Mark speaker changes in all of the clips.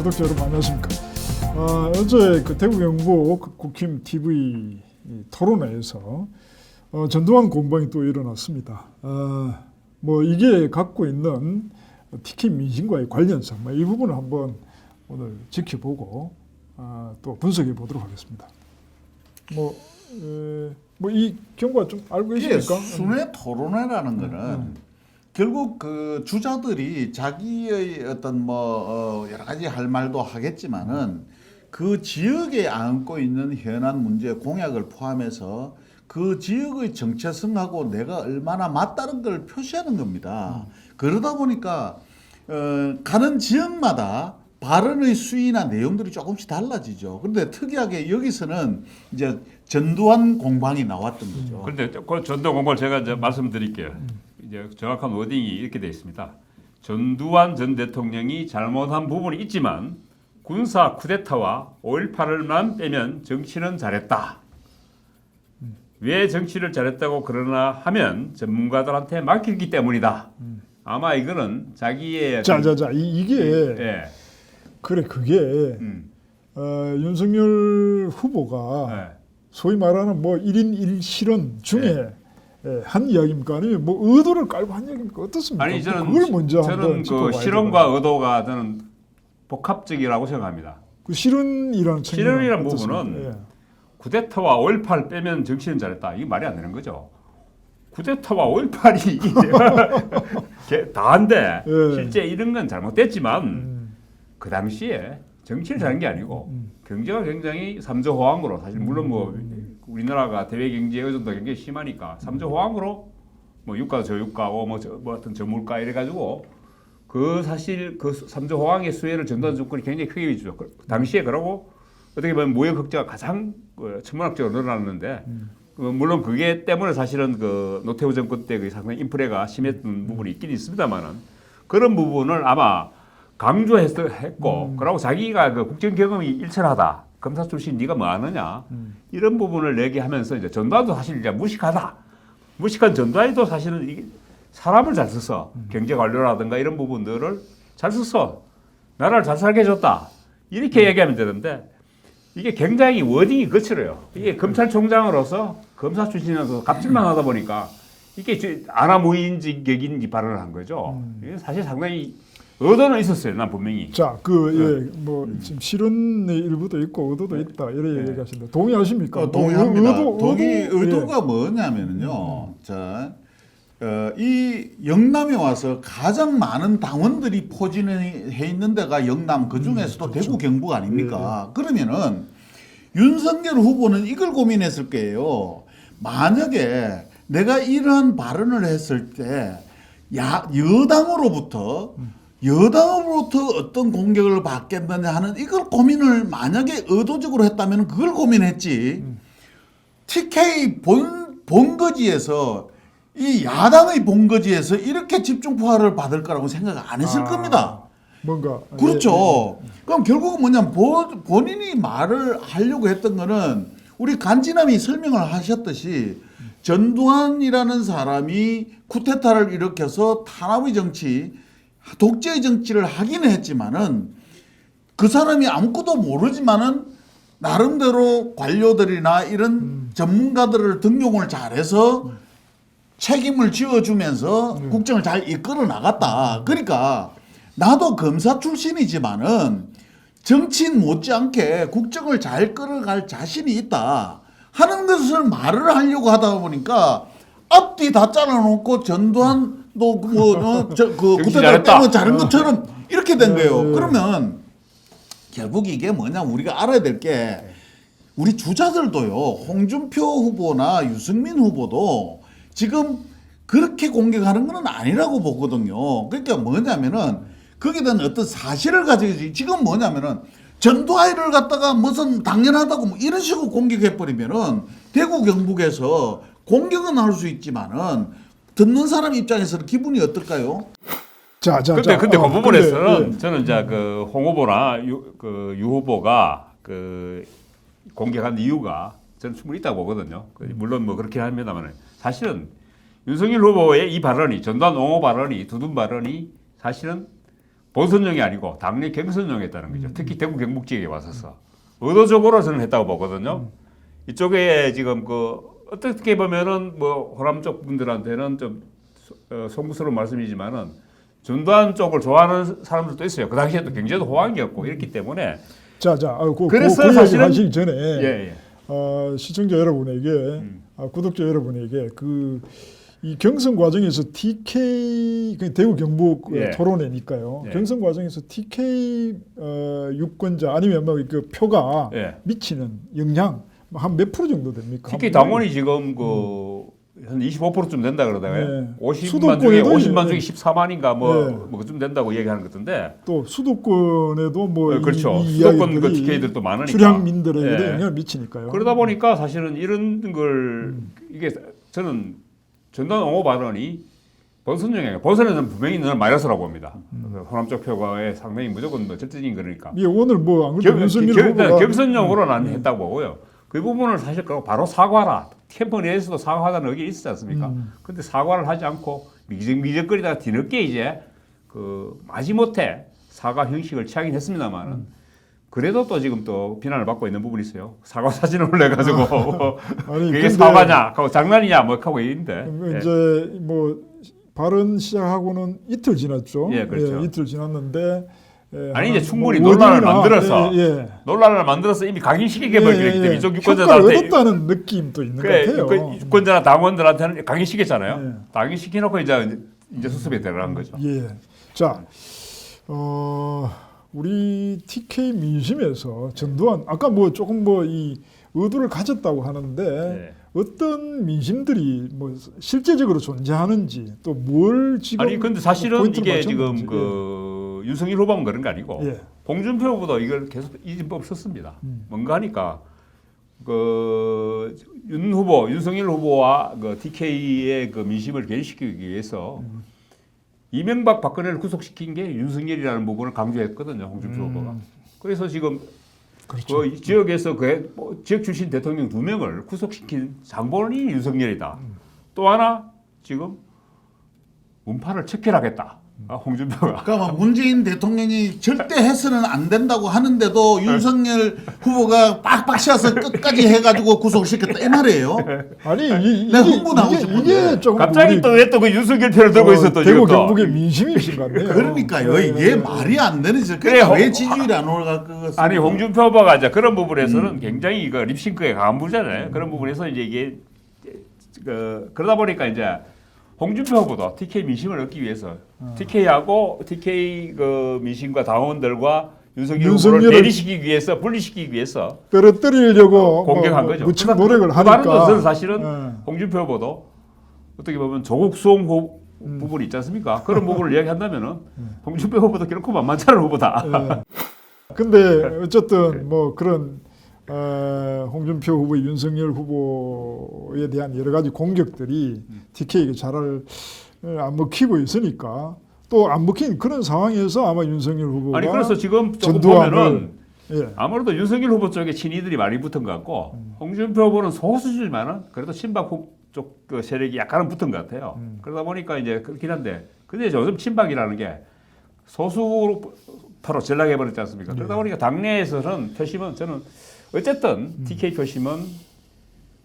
Speaker 1: 구독자 여러분 안녕하십니까? 어제 그 대구 경북 국힘 TV 토론회에서 전두환 공방이 또 일어났습니다. 뭐 이게 갖고 있는 특히 민심과의 관련성, 이 부분을 한번 오늘 지켜보고 또 분석해 보도록 하겠습니다. 뭐 이 경과 좀 알고 계십니까?
Speaker 2: 순회 토론회라는 거는 결국 그 주자들이 자기의 어떤 여러 가지 할 말도 하겠지만은 그 지역에 안고 있는 현안 문제 공약을 포함해서 그 지역의 정체성하고 내가 얼마나 맞다는 걸 표시하는 겁니다. 그러다 보니까 가는 지역마다 발언의 수위나 내용들이 조금씩 달라지죠. 그런데 특이하게 여기서는 이제 전두환 공방이 나왔던 거죠.
Speaker 3: 그런데 그 전두환 공방을 제가 이제 말씀드릴게요. 이제 정확한 워딩이 이렇게 되어 있습니다. 전두환 전 대통령이 잘못한 부분이 있지만 군사 쿠데타와 5.18을만 빼면 정치는 잘했다. 왜 정치를 잘했다고 그러나 하면 전문가들한테 맡기기 때문이다. 아마 이거는 자기의
Speaker 1: 이게
Speaker 3: 예.
Speaker 1: 그래 그게 윤석열 후보가
Speaker 3: 예.
Speaker 1: 소위 말하는 뭐 1인 1실언 중에 한 이야기입니까? 아니면 뭐 의도를 깔고 한 이야기입니까? 어떻습니까?
Speaker 3: 아니
Speaker 1: 그걸 먼저
Speaker 3: 저는 그 실언과 의도가 저는 복합적이라고 생각합니다.
Speaker 1: 그 실언이라는
Speaker 3: 실언이라는 부분은 쿠데타와 5.18 빼면 정치는 잘했다. 이게 말이 안 되는 거죠. 쿠데타와 5.18이 다한데 실제 이런 건 잘못됐지만 그 당시에 정치를 잘한 게 아니고 경제가 굉장히 삼조 호황으로 사실 물론 뭐 우리나라가 대외 경제 의존도가 굉장히 심하니까 삼조 호황으로 뭐 유가 저유가 뭐 어떤 저물가 이래 가지고 그 사실 그 삼조 호황의 수혜를 전두환 정권이 굉장히 크게 미치죠. 그 당시에 그러고 어떻게 보면 무역 흑자가 가장 천문학적으로 늘어났는데 물론 그게 때문에 사실은 그 노태우 정권 때 상당히 인플레가 심했던 부분이 있긴 있습니다만은 그런 부분을 아마 강조했고 그러고 자기가 그 국정 경험이 일천하다. 검사 출신 네가 뭐 아느냐 이런 부분을 얘기하면서 이제 전두환도 사실 이제 무식하다. 무식한 전두환도 사실은 이게 사람을 잘 써서 경제 관료라든가 이런 부분들을 잘 써서 나라를 잘 살게 해줬다. 이렇게 얘기하면 되는데 이게 굉장히 워딩이 거칠어요. 이게 검찰총장으로서 검사 출신이라서 갑질만 하다 보니까 이게 아나무인적인 발언을 한 거죠. 이게 사실 상당히 의도는 있었어요. 난 분명히.
Speaker 1: 자, 지금 실언의 일부도 있고 의도도 있다 이런 얘기하시는데 동의하십니까?
Speaker 2: 동의합니다. 의도가 뭐냐면요. 자, 이 영남에 와서 가장 많은 당원들이 포진해 있는 데가 영남 그 중에서도 대구 경북 아닙니까? 그러면은 윤석열 후보는 이걸 고민했을 거예요. 만약에 내가 이런 발언을 했을 때 여당으로부터 어떤 공격을 받겠느냐 하는 이걸 고민을 만약에 의도적으로 했다면 그걸 고민했지. TK 본거지에서 이 야당의 본거지에서 이렇게 집중 포화를 받을 거라고 생각 안 했을 겁니다.
Speaker 1: 뭔가
Speaker 2: 그렇죠. 그럼 결국은 뭐냐면 본인이 말을 하려고 했던 거는 우리 간지남이 설명을 하셨듯이 전두환이라는 사람이 쿠데타를 일으켜서 탄압의 정치, 독재의 정치를 하기는 했지만은 그 사람이 아무것도 모르지만은 나름대로 관료들이나 이런 전문가들을 등용을 잘해서 책임을 지어주면서 국정을 잘 이끌어 나갔다. 그러니까 나도 검사 출신이지만은 정치인 못지않게 국정을 잘 끌어갈 자신이 있다 하는 것을 말을 하려고 하다 보니까 앞뒤 다 잘라놓고 전두환도 그때를 때문에 잘한 것처럼 이렇게 된 거예요. 그러면 결국 이게 뭐냐 우리가 알아야 될 게 우리 주자들도요. 홍준표 후보나 유승민 후보도 지금 그렇게 공격하는 건 아니라고 보거든요. 그러니까 뭐냐면은 거기에 대한 어떤 사실을 가지고 지금 뭐냐면은 전두환을 갖다가 무슨 당연하다고 뭐 이런 식으로 공격해버리면은 대구 경북에서 공격은 할 수 있지만은 듣는 사람 입장에서는 기분이 어떨까요?
Speaker 3: 근데 그 부분에서는 저는 이제 그 홍 후보나 유 후보가 그 공격한 이유가 저는 충분히 있다고 보거든요. 물론 뭐 그렇게 합니다만 사실은 윤석열 후보의 이 발언이 전두환 옹호 발언이 두둔 발언이 사실은 본선용이 아니고 당내 경선용 했다는 거죠. 특히 대구 경북 지역에 왔었어. 의도적으로 저는 했다고 보거든요. 이쪽에 지금 그 어떻게 보면은 뭐 호남 쪽 분들한테는 좀 송구스러운 말씀이지만은 전두환 쪽을 좋아하는 사람들도 있어요. 그 당시에도 경제도 호황이었고 이랬기 때문에.
Speaker 1: 자,
Speaker 3: 그래서
Speaker 1: 그
Speaker 3: 사실은
Speaker 1: 하시기 전에
Speaker 3: 예.
Speaker 1: 시청자 여러분에게 구독자 여러분에게 이 경선 과정에서 TK 대구 경북
Speaker 3: 예.
Speaker 1: 토론회니까요.
Speaker 3: 예.
Speaker 1: 경선 과정에서 TK 유권자 아니면 뭐 그 표가
Speaker 3: 예.
Speaker 1: 미치는 영향 한 몇 프로 정도 됩니까?
Speaker 3: 특히 당원이 지금 한 25%쯤 된다 그러다가요.
Speaker 1: 네.
Speaker 3: 50만 중에
Speaker 1: 수도권에도
Speaker 3: 50만 중에 14만인가
Speaker 1: 네.
Speaker 3: 뭐 그쯤 된다고 얘기하는 것 같은데.
Speaker 1: 또 수도권에도 뭐
Speaker 3: 그렇죠.
Speaker 1: 이
Speaker 3: 수도권 그
Speaker 1: 이야기들이
Speaker 3: TK들도 많으니까.
Speaker 1: 출향민들에게도
Speaker 3: 예.
Speaker 1: 영향을 미치니까요.
Speaker 3: 그러다 보니까 사실은 이런 걸 이게 저는 전두환 옹호 발언이 본선 영향이에요. 본선에서는 분명히 늘 마이너스라고 봅니다. 호남 쪽 표가에 상당히 무조건 뭐 절대적인 거니까.
Speaker 1: 예, 오늘 뭐 안 그래도 윤석열 후보가
Speaker 3: 경선용으로는 안 했다고 보고요. 그 부분을 사실 바로 사과라. 캠프 내에서도 사과하다는 의견이 있었지 않습니까? 근데 사과를 하지 않고 미적거리다가 뒤늦게 이제 그 마지못해 사과 형식을 취하긴 했습니다만은 그래도 또 지금 또 비난을 받고 있는 부분이 있어요. 사과 사진을 올려가지고
Speaker 1: 아니,
Speaker 3: 그게
Speaker 1: 근데
Speaker 3: 사과냐, 하고 장난이냐, 뭐 하고 있는데. 예.
Speaker 1: 이제 뭐 발언 시작하고는 이틀 지났죠.
Speaker 3: 예, 그렇죠.
Speaker 1: 이틀 지났는데
Speaker 3: 아니 이제 충분히
Speaker 1: 뭐
Speaker 3: 논란을
Speaker 1: 워딩이나,
Speaker 3: 만들어서
Speaker 1: 예.
Speaker 3: 이미 각인시키게 버리기 때문에 이쪽
Speaker 1: 효과를
Speaker 3: 유권자들한테
Speaker 1: 얻었다는 느낌도 있는 것 같아요.
Speaker 3: 그 유권자나 당원들한테는 각인시켰잖아요.
Speaker 1: 예.
Speaker 3: 각인시켜놓고 이제 수습에 들어간 거죠.
Speaker 1: 예. 자, 우리 TK 민심에서 전두환 아까 뭐 조금 뭐 이 의도를 가졌다고 하는데
Speaker 3: 네.
Speaker 1: 어떤 민심들이 뭐 실제적으로 존재하는지 또 뭘 지금
Speaker 3: 아니 근데 사실은
Speaker 1: 포인트를
Speaker 3: 이게
Speaker 1: 맞췄는지.
Speaker 3: 지금 그 윤석열 후보만 그런 거 아니고
Speaker 1: 예.
Speaker 3: 홍준표 후보도 이걸 계속 이진법을 썼습니다. 뭔가 하니까 그 윤석열 후보와 그 TK의 그 민심을 괴리시키기 위해서 이명박 박근혜를 구속시킨 게 윤석열이라는 부분을 강조했거든요. 홍준표 후보가. 그래서 지금
Speaker 1: 그렇죠.
Speaker 3: 그 지역에서 지역 출신 대통령 2명을 구속시킨 장본인이 윤석열이다. 또 하나 지금 문파를 척결하겠다. 홍준표가.
Speaker 2: 그러니까 문재인 대통령이 절대 해서는 안 된다고 하는데도 윤석열 후보가 빡빡 씌워서 끝까지 해가지고 구속시켰다 이 말이에요.
Speaker 1: 아니
Speaker 2: 내가 흥분하고 싶은데.
Speaker 1: 이게 조금
Speaker 3: 갑자기
Speaker 1: 우리
Speaker 3: 또 왜 또 그 윤석열 표를 들고 있어 또
Speaker 1: 대구
Speaker 3: 지금 또.
Speaker 1: 경북의 민심이신 것 같네요.
Speaker 2: 그러니까요. 이게 말이 안 되는 짓.
Speaker 3: 그래,
Speaker 2: 그러니까 왜 지지율이 안 올라갈 것 같습니까?
Speaker 3: 아니 홍준표 후보가 이제 그런 부분에서는 굉장히 이거 립싱크에 강한 분이잖아요. 그런 부분에서 이제 이게 그러다 보니까 이제 홍준표 후보도 TK 민심을 얻기 위해서 TK 그 민심과 당원들과 윤석열을
Speaker 1: 윤석열을
Speaker 3: 대리시키기 위해서 분리시키기 위해서
Speaker 1: 떨어뜨리려고
Speaker 3: 공격한 거죠.
Speaker 1: 무척
Speaker 3: 그래서
Speaker 1: 노력을
Speaker 3: 그 다른
Speaker 1: 하니까.
Speaker 3: 것은 사실은
Speaker 1: 예.
Speaker 3: 홍준표 후보도 어떻게 보면 조국 수용 부분이 있지 않습니까? 그런 부분을 이야기한다면은 홍준표 후보도 결코 만만치 않은 후보다.
Speaker 1: 예. 근데 어쨌든 뭐 그런 홍준표 후보, 윤석열 후보에 대한 여러 가지 공격들이 TK에게 잘 안 먹히고 있으니까 또 안 먹힌 그런 상황에서 아마 윤석열 후보가
Speaker 3: 아니 그래서 지금 조금
Speaker 1: 전두환을
Speaker 3: 보면은
Speaker 1: 예.
Speaker 3: 아무래도 윤석열 후보 쪽에 친이들이 많이 붙은 것 같고 홍준표 후보는 소수지만은 그래도 친박 쪽 그 세력이 약간은 붙은 것 같아요. 그러다 보니까 이제 그렇긴 한데 근데 요즘 친박이라는 게 소수파로 전락해 버렸지 않습니까? 그러다 보니까 당내에서는 표심은 저는 어쨌든 TK 표심은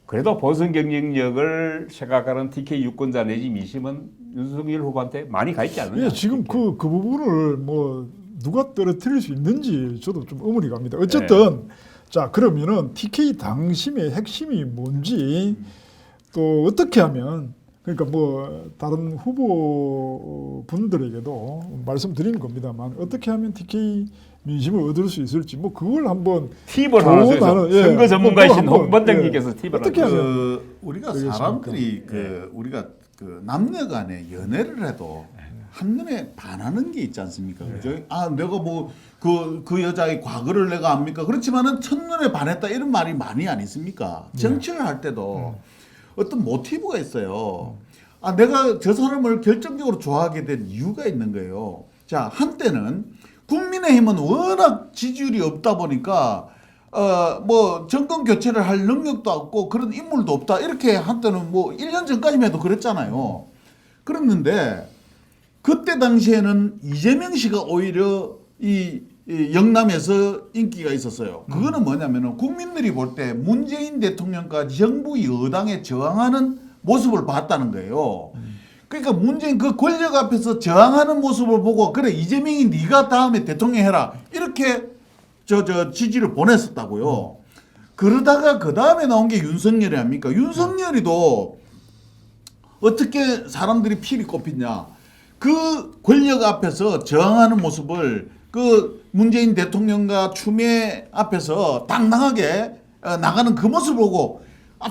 Speaker 3: 그래도 본선 경쟁력을 생각하는 TK 유권자 내지 민심은 윤석열 후보한테 많이 가 있지 않느냐.
Speaker 1: 예, 지금 그 부분을 뭐 누가 떨어뜨릴 수 있는지 저도 좀 의문이 갑니다. 어쨌든 자 그러면은 TK 당심의 핵심이 뭔지 또 어떻게 하면 그러니까 뭐 다른 후보 분들에게도 말씀드리는 겁니다만 어떻게 하면 TK 민심을 얻을 수 있을지 뭐 그걸 한번
Speaker 3: 팁을 하나 줘서
Speaker 1: 예.
Speaker 3: 선거 전문가이신
Speaker 1: 뭐
Speaker 3: 홍 원장님께서 팁을
Speaker 1: 어떻게
Speaker 3: 하나
Speaker 1: 하면
Speaker 2: 우리가
Speaker 1: 되겠습니까?
Speaker 2: 사람들이 우리가 그 남녀간에 연애를 해도 한눈에 반하는 게 있지 않습니까? 그죠? 아 내가 뭐 그 여자의 과거를 내가 압니까? 그렇지만은 첫눈에 반했다 이런 말이 많이 안 있습니까? 정치를 할 때도 어떤 모티브가 있어요. 아 내가 저 사람을 결정적으로 좋아하게 된 이유가 있는 거예요. 자 한때는 국민의힘은 워낙 지지율이 없다 보니까 뭐 정권 교체를 할 능력도 없고 그런 인물도 없다 이렇게 한때는 뭐 1년 전까지만 해도 그랬잖아요. 그랬는데 그때 당시에는 이재명 씨가 오히려 이 영남에서 인기가 있었어요. 그거는 뭐냐면은 국민들이 볼 때 문재인 대통령과 정부 여당에 저항하는 모습을 봤다는 거예요. 그러니까 문재인 그 권력 앞에서 저항하는 모습을 보고 그래 이재명이 네가 다음에 대통령 해라 이렇게 저 지지를 보냈었다고요. 그러다가 그 다음에 나온 게 윤석열이 아닙니까? 윤석열이도 어떻게 사람들이 필이 꼽히냐? 그 권력 앞에서 저항하는 모습을 그 문재인 대통령과 추미애 앞에서 당당하게 나가는 그 모습을 보고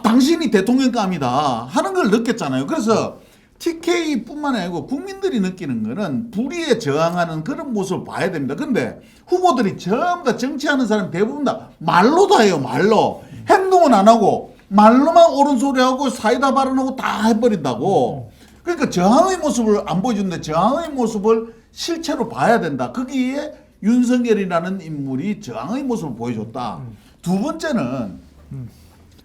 Speaker 2: 당신이 대통령감이다 하는 걸 느꼈잖아요. 그래서 TK뿐만 아니고 국민들이 느끼는 거는 불의에 저항하는 그런 모습을 봐야 됩니다. 그런데 후보들이 전부 다 정치하는 사람 대부분 다 말로 다 해요. 말로. 행동은 안 하고 말로만 옳은 소리 하고 사이다 발언하고 다 해버린다고. 그러니까 저항의 모습을 안 보여주는데 저항의 모습을 실체로 봐야 된다. 거기에 윤석열이라는 인물이 저항의 모습을 보여줬다. 두 번째는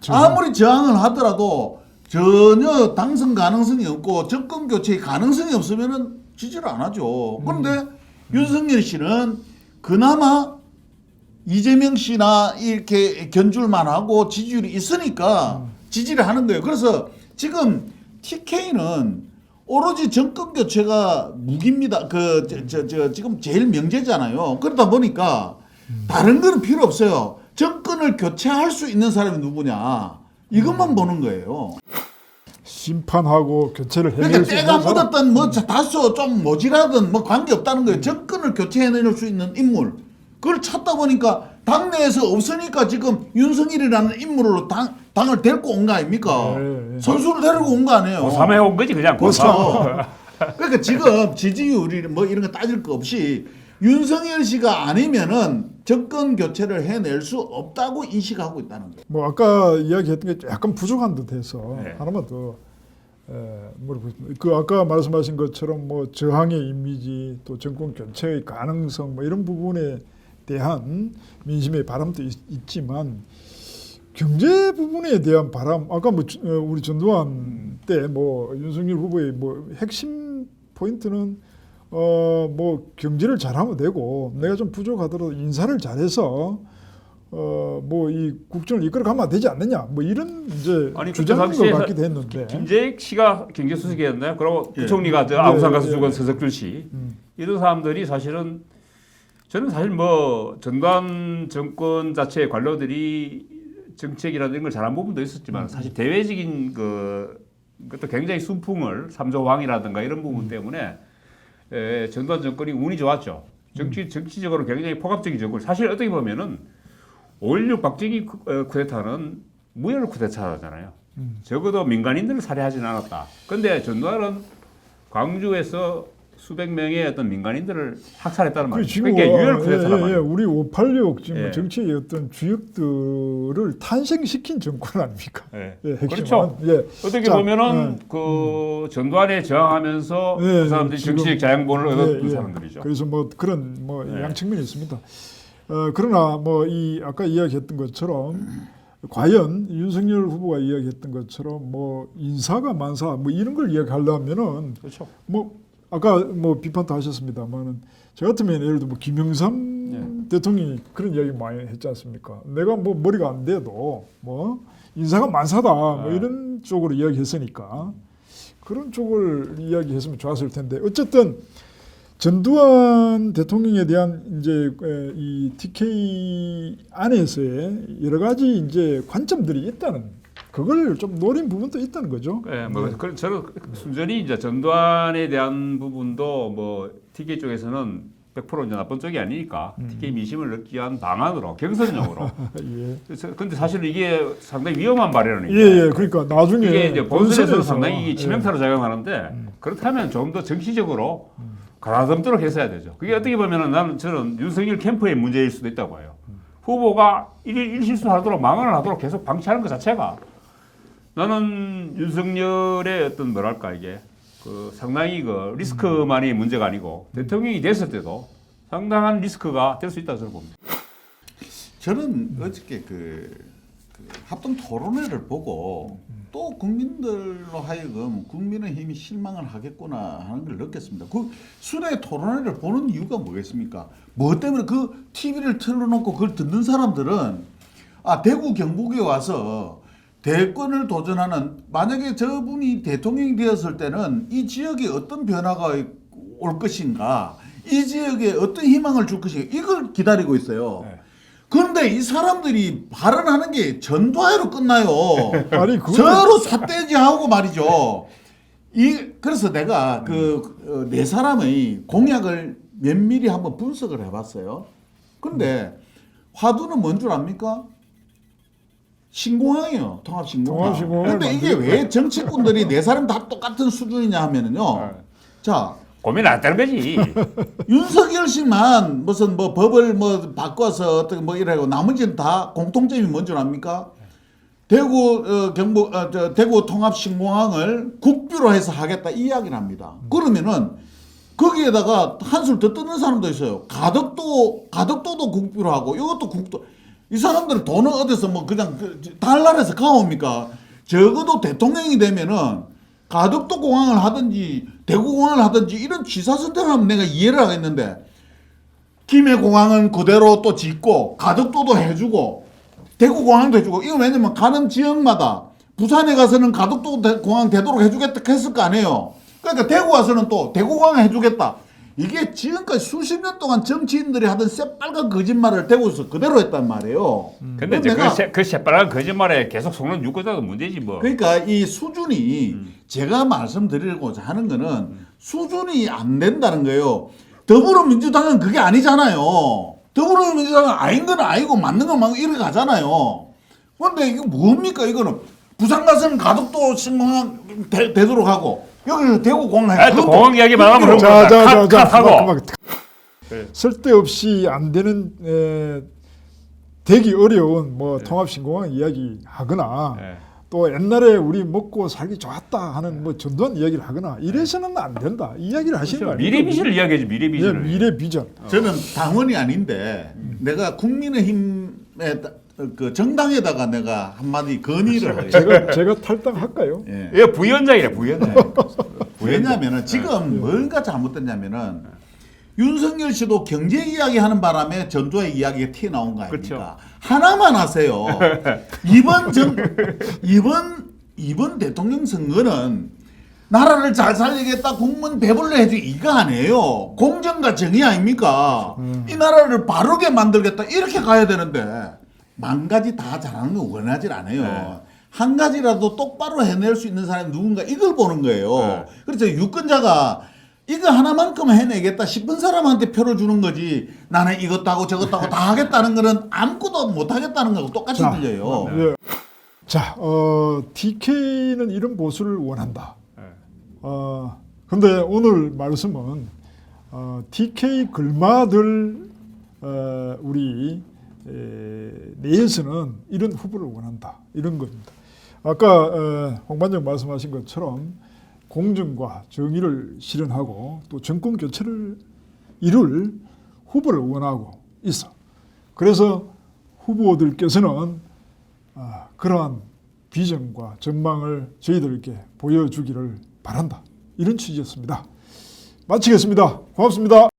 Speaker 2: 아무리 저항을 하더라도 전혀 당선 가능성이 없고 정권 교체의 가능성이 없으면은 지지를 안 하죠. 그런데 윤석열 씨는 그나마 이재명 씨나 이렇게 견줄만 하고 지지율이 있으니까 지지를 하는 거예요. 그래서 지금 TK는 오로지 정권 교체가 무기입니다. 지금 제일 명제잖아요. 그러다 보니까 다른 거는 필요 없어요. 정권을 교체할 수 있는 사람이 누구냐 이것만 보는 거예요.
Speaker 1: 심판하고 교체를 해낼
Speaker 2: 그러니까
Speaker 1: 수 있는
Speaker 2: 때가
Speaker 1: 사람.
Speaker 2: 묻었던 뭐 다소 좀 모질하든 뭐 관계 없다는 거예요. 정권을 교체해낼 수 있는 인물. 그걸 찾다 보니까 당내에서 없으니까 지금 윤석열이라는 인물로 당을 데리고 온 거 아닙니까?
Speaker 1: 네.
Speaker 2: 선수를 데리고 온 거 아니에요.
Speaker 3: 고삼해 온 거지 그냥 고삼.
Speaker 2: 그러니까 지금 지지율이 뭐 이런 거 따질 거 없이 윤석열 씨가 아니면은 정권 교체를 해낼 수 없다고 인식하고 있다는 거예요.
Speaker 1: 뭐 아까 이야기했던 게 약간 부족한 듯해서
Speaker 3: 네.
Speaker 1: 하나만 더 물어보겠습니다. 그 아까 말씀하신 것처럼 뭐 저항의 이미지 또 정권 교체의 가능성 뭐 이런 부분에 대한 민심의 바람도 있지만 경제 부분에 대한 바람 아까 뭐 우리 전두환 때 뭐 윤석열 후보의 뭐 핵심 포인트는 뭐 경제를 잘하면 되고 내가 좀 부족하더라도 인사를 잘해서 뭐 이 국정을 이끌어가면 되지 않느냐 뭐 이런 이제
Speaker 3: 아니,
Speaker 1: 주장인 것
Speaker 3: 당시에
Speaker 1: 같기도 했는데
Speaker 3: 김재익 씨가 경제수석이었나요? 그리고
Speaker 2: 예.
Speaker 3: 부총리가 저 아우산 가서
Speaker 1: 예,
Speaker 3: 죽은
Speaker 1: 예.
Speaker 3: 서석준 씨 이런 사람들이 사실은 저는 사실 뭐 전두환 정권 자체의 관료들이 정책이라든 이런 걸 잘한 부분도 있었지만 사실 대외적인 그것도 굉장히 순풍을 삼조왕이라든가 이런 부분 때문에 전두환 정권이 운이 좋았죠. 정치적으로 굉장히 포괄적인 정권. 사실 어떻게 보면은 5.16 박정희 쿠데타는 무혈 쿠데타잖아요. 적어도 민간인들을 살해하지는 않았다. 그런데 전두환은 광주에서 수백 명의 어떤 민간인들을 학살했다는 말이죠. 그러니까 유혈 쿠데타란 말이에요.
Speaker 1: 우리 586 지금
Speaker 3: 예.
Speaker 1: 정치의 어떤 주역들을 탄생시킨 정권 아닙니까?
Speaker 3: 예.
Speaker 1: 예, 핵심은.
Speaker 3: 그렇죠.
Speaker 1: 예.
Speaker 3: 어떻게
Speaker 1: 자,
Speaker 3: 보면은 그 전두환에 저항하면서
Speaker 1: 예,
Speaker 3: 그 사람들이
Speaker 1: 지금,
Speaker 3: 정치적 자양분을 얻은
Speaker 1: 예.
Speaker 3: 사람들이죠.
Speaker 1: 그래서 뭐 그런 뭐
Speaker 3: 예.
Speaker 1: 양측면이 있습니다. 그러나 뭐 이 아까 이야기했던 것처럼 과연 윤석열 후보가 이야기했던 것처럼 뭐 인사가 만사 뭐 이런 걸 이야기하려면은
Speaker 3: 그렇죠.
Speaker 1: 뭐 아까 뭐 비판도 하셨습니다만은 저 같으면 예를 들어 뭐 김영삼 대통령이 그런 이야기 많이 했지 않습니까? 내가 뭐 머리가 안 돼도 뭐 인사가 만사다 뭐 이런 쪽으로 이야기했으니까 그런 쪽을 이야기했으면 좋았을 텐데 어쨌든 전두환 대통령에 대한 이제 이 TK 안에서의 여러 가지 이제 관점들이 있다는 그걸 좀 노린 부분도 있다는 거죠.
Speaker 3: 예, 뭐 저는 순전히 이제 전두환에 대한 부분도 뭐 TK 쪽에서는 100% 이제 나쁜 쪽이 아니니까 TK 민심을 얻기 위한 방안으로 경선용으로.
Speaker 1: 예.
Speaker 3: 근데 사실 이게 상당히 위험한 발언이에요.
Speaker 1: 예, 그러니까 나중에
Speaker 3: 이게 이제 본선에서
Speaker 1: 본선에서,
Speaker 3: 상당히 치명타로 작용하는데 그렇다면 좀 더 정치적으로 가다듬도록 했어야 되죠. 그게 어떻게 보면은 저는 윤석열 캠프의 문제일 수도 있다고 해요. 후보가 일실수하도록 망언을 하도록 계속 방치하는 것 자체가 나는 윤석열의 어떤 뭐랄까 이게 그 상당히 그 리스크만이 문제가 아니고 대통령이 됐을 때도 상당한 리스크가 될 수 있다고 저는 봅니다.
Speaker 2: 저는 어저께 합동 토론회를 보고 또 국민들로 하여금 국민의힘이 실망을 하겠구나 하는 걸 느꼈습니다. 그 순회 토론회를 보는 이유가 뭐겠습니까? 뭐 때문에 그 TV를 틀어놓고 그걸 듣는 사람들은 대구 경북에 와서 대권을 도전하는, 만약에 저분이 대통령이 되었을 때는 이 지역에 어떤 변화가 올 것인가, 이 지역에 어떤 희망을 줄 것인가, 이걸 기다리고 있어요.
Speaker 3: 네.
Speaker 2: 그런데 이 사람들이 발언하는 게 전두환으로 끝나요.
Speaker 1: 아니, 그거는-
Speaker 2: 서로 삿대질하고 말이죠. 그래서 내가 네 사람의 공약을 면밀히 한번 분석을 해봤어요. 그런데 화두는 뭔 줄 압니까? 신공항이요. 통합신공항.
Speaker 1: 통합신공항을
Speaker 2: 근데 이게 왜 정치꾼들이 네 사람 다 똑같은 수준이냐 하면은요. 자,
Speaker 3: 고민 안 했다는 거지.
Speaker 2: 윤석열 씨만 무슨 뭐 법을 뭐 바꿔서 어떻게 뭐 이래고 나머지는 다 공통점이 뭔 줄 압니까? 대구 경북 대구 통합신공항을 국비로 해서 하겠다 이 이야기를 합니다. 그러면은 거기에다가 한술 더 뜨는 사람도 있어요. 가덕도도 국비로 하고 이것도 국도. 이 사람들은 돈을 어디서 뭐 그냥 달러에서 가옵니까? 적어도 대통령이 되면은 가덕도 공항을 하든지 대구 공항을 하든지 이런 지사 선택을 하면 내가 이해를 하겠는데, 김해 공항은 그대로 또 짓고 가덕도도 해주고 대구 공항도 해주고, 이건 왜냐면 가는 지역마다 부산에 가서는 가덕도 공항 되도록 해주겠다 했을 거 아니에요. 그러니까 대구 와서는 또 대구 공항 해주겠다. 이게 지금까지 수십 년 동안 정치인들이 하던 새빨간 거짓말을 대구에서 그대로 했단 말이에요.
Speaker 3: 근데 이제 그 새빨간 거짓말에 계속 속는 유권자도 문제지 뭐.
Speaker 2: 그러니까 이 수준이 제가 말씀드리고자 하는 거는 수준이 안 된다는 거예요. 더불어민주당은 그게 아니잖아요. 더불어민주당은 아닌 건 아니고 맞는 건 맞고 이렇게 가잖아요. 그런데 이거 뭡니까? 이거는 부산 가서는 가덕도 신공항 되도록 하고 여기서 대구 공항
Speaker 3: 또 공항 이야기 말하면
Speaker 1: 자, 쓸데없이 안 되는 되기 어려운 뭐 통합신공항 이야기 하거나 또 옛날에 우리 먹고 살기 좋았다 하는 뭐 전두환 이야기를 하거나 이래서는 안 된다 이 이야기를 하시는 거 아니에요?
Speaker 3: 미래 비전을 이야기하지, 미래 비전을.
Speaker 1: 미래 비전.
Speaker 2: 저는 당원이 아닌데 내가 국민의힘에 그 정당에다가 내가 한마디 건의를 해요.
Speaker 1: 제가 탈당할까요?
Speaker 2: 예.
Speaker 3: 이거 부위원장이래, 부위원장.
Speaker 2: 왜냐하면은 지금 뭔가 잘못됐냐면은 윤석열 씨도 경제 이야기 하는 바람에 전두환의 이야기가 튀어나온 거 아닙니까?
Speaker 3: 그렇죠.
Speaker 2: 하나만 하세요. 이번 대통령 선거는 나라를 잘 살리겠다, 국민 배불러 해주 이거 아니에요. 공정과 정의 아닙니까? 이 나라를 바르게 만들겠다 이렇게 가야 되는데 만 가지 다 잘하는 거 원하지 않아요.
Speaker 3: 네.
Speaker 2: 한 가지라도 똑바로 해낼 수 있는 사람이 누군가 이걸 보는 거예요.
Speaker 3: 네.
Speaker 2: 그래서 유권자가 이거 하나만큼 해내겠다 싶은 사람한테 표를 주는 거지, 나는 이것도 하고 저것도 하고 다 하겠다는 거는 아무것도 못 하겠다는 거하고 똑같이 들려요.
Speaker 1: 예. 자, TK는 이런 보수를 원한다. 근데 오늘 말씀은 TK 글마들 우리 내에서는 이런 후보를 원한다 이런 겁니다. 아까 홍반장 말씀하신 것처럼 공정과 정의를 실현하고 또 정권 교체를 이룰 후보를 원하고 있어. 그래서 후보들께서는 그러한 비전과 전망을 저희들에게 보여주기를 바란다. 이런 취지였습니다. 마치겠습니다. 고맙습니다.